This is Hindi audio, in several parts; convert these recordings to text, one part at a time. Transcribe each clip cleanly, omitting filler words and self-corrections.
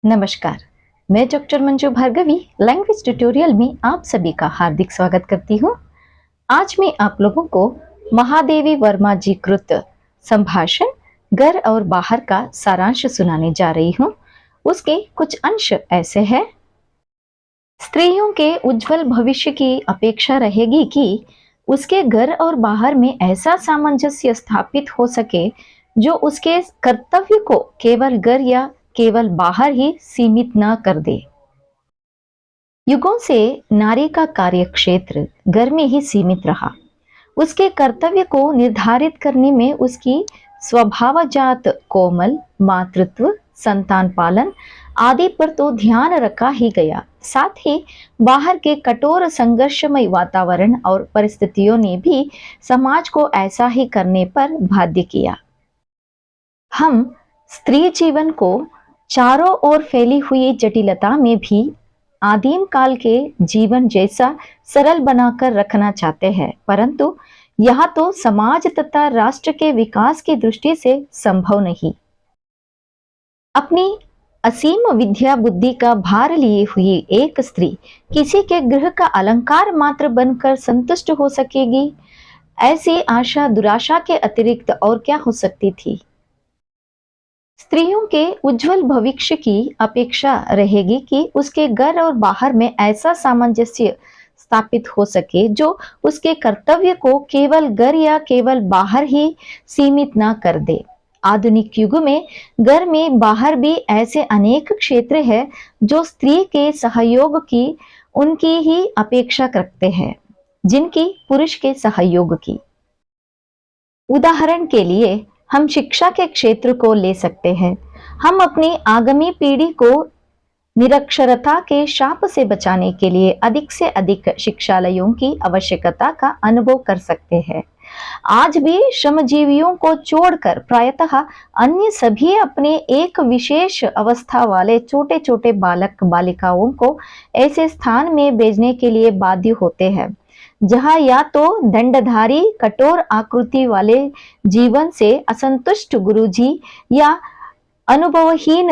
नमस्कार, मैं doctor Manju Bhargavi language tutorial में आप सभी का हार्दिक स्वागत करती हूँ। आज मैं आप लोगों को महादेवी वर्मा जी कृत संभाषण घर और बाहर का सारांश सुनाने जा रही हूँ। उसके कुछ अंश ऐसे हैं। स्त्रियों के उज्जवल भविष्य की अपेक्षा रहेगी कि उसके घर और बाहर में ऐसा सामंजस्य स्थापित हो सके जो उसके कर्तव्य को केवल घर या केवल बाहर ही सीमित न कर दे। युगों से नारी का कार्य क्षेत्र घर में ही सीमित रहा। उसके कर्तव्य को निर्धारित करने में उसकी स्वभावजात कोमल मातृत्व, संतान पालन आदि पर तो ध्यान रखा ही गया, साथ ही बाहर के कठोर संघर्षमय वातावरण और परिस्थितियों ने भी समाज को ऐसा ही करने पर बाध्य किया। हम स्त्री जीवन को चारों ओर फैली हुई जटिलता में भी आदिम काल के जीवन जैसा सरल बनाकर रखना चाहते हैं, परंतु यह तो समाज तथा राष्ट्र के विकास की दृष्टि से संभव नहीं। अपनी असीम विद्या बुद्धि का भार लिए हुई एक स्त्री किसी के गृह का अलंकार मात्र बनकर संतुष्ट हो सकेगी, ऐसी आशा दुराशा के अतिरिक्त और क्या हो सकती थी। स्त्रियों के उज्जवल भविष्य की अपेक्षा रहेगी कि उसके घर और बाहर में ऐसा सामंजस्य स्थापित हो सके जो उसके कर्तव्य को केवल घर या केवल बाहर ही सीमित ना कर दे। आधुनिक युग में घर में बाहर भी ऐसे अनेक क्षेत्र हैं जो स्त्री के सहयोग की उनकी ही अपेक्षा रखते हैं, जिनकी पुरुष के सहयोग की। उदाहरण के लिए हम शिक्षा के क्षेत्र को ले सकते हैं। हम अपनी आगामी पीढ़ी को निरक्षरता के शाप से बचाने के लिए अधिक से अधिक शिक्षालयों की आवश्यकता का अनुभव कर सकते हैं। आज भी श्रमजीवियों को छोड़कर प्रायतः अन्य सभी अपने एक विशेष अवस्था वाले छोटे छोटे बालक बालिकाओं को ऐसे स्थान में भेजने के लिए बाध्य होते हैं जहां या तो दंडधारी कठोर आकृति वाले जीवन से असंतुष्ट गुरुजी या अनुभवहीन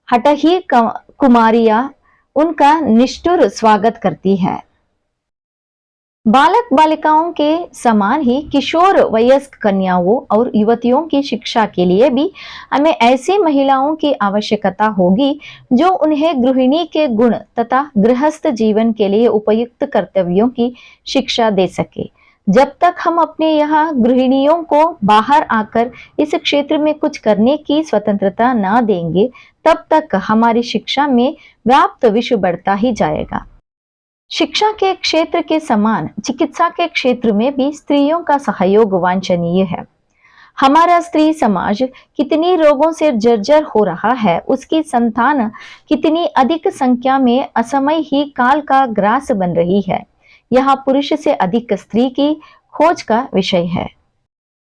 हठही कुमारियां उनका निष्ठुर स्वागत करती है। बालक बालिकाओं के समान ही किशोर वयस्क कन्याओं और युवतियों की शिक्षा के लिए भी हमें ऐसी महिलाओं की आवश्यकता होगी जो उन्हें गृहिणी के गुण तथा गृहस्थ जीवन के लिए उपयुक्त कर्तव्यों की शिक्षा दे सके। जब तक हम अपने यहाँ गृहिणियों को बाहर आकर इस क्षेत्र में कुछ करने की स्वतंत्रता न देंगे, तब तक हमारी शिक्षा में व्याप्त विश्व बढ़ता ही जाएगा। शिक्षा के क्षेत्र के समान चिकित्सा के क्षेत्र में भी स्त्रियों का सहयोग वांछनीय है। हमारा स्त्री समाज कितनी रोगों से जर्जर हो रहा है, उसकी संतान कितनी अधिक संख्या में असमय ही काल का ग्रास बन रही है, यह पुरुष से अधिक स्त्री की खोज का विषय है।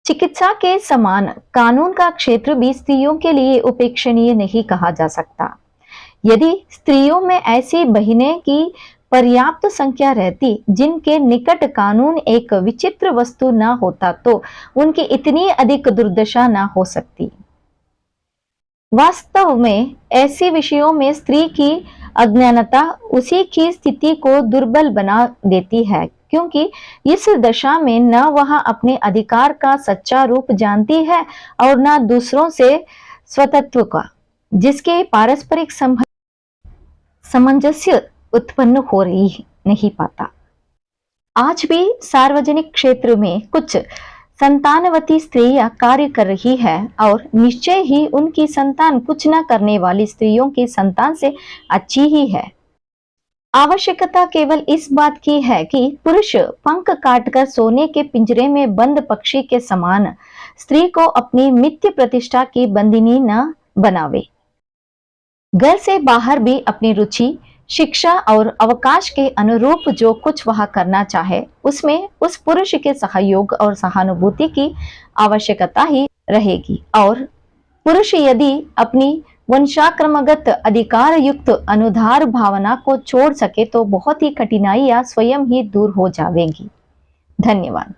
चिकित्सा के समान कानून का क्षेत्र भी स्त्रियों के लिए उपेक्षणीय नहीं कहा जा सकता। यदि स्त्रियों में ऐसी बहनें की पर्याप्त संख्या रहती जिनके निकट कानून एक विचित्र वस्तु न होता, तो उनकी इतनी अधिक दुर्दशा न हो सकती। वास्तव में ऐसे विषयों में स्त्री की अज्ञानता उसी की स्थिति को दुर्बल बना देती है, क्योंकि इस दशा में न वह अपने अधिकार का सच्चा रूप जानती है और न दूसरों से स्वतंत्र का, जिसके पारस्परिक सामंजस्य उत्पन्न हो रही नहीं पाता। आज भी सार्वजनिक क्षेत्र में कुछ संतानवती स्त्रियां कार्य कर रही है और निश्चय ही उनकी संतान कुछ न करने वाली स्त्रियों की संतान से अच्छी ही है। आवश्यकता केवल इस बात की है कि पुरुष पंख काटकर सोने के पिंजरे में बंद पक्षी के समान स्त्री को अपनी मिथ्य प्रतिष्ठा की बंदिनी न बनावे। घर से बाहर भी अपनी रुचि, शिक्षा और अवकाश के अनुरूप जो कुछ वह करना चाहे, उसमें उस पुरुष के सहयोग और सहानुभूति की आवश्यकता ही रहेगी। और पुरुष यदि अपनी वंशाक्रमगत अधिकार युक्त अनुधार भावना को छोड़ सके तो बहुत ही कठिनाइयां स्वयं ही दूर हो जाएंगी। धन्यवाद।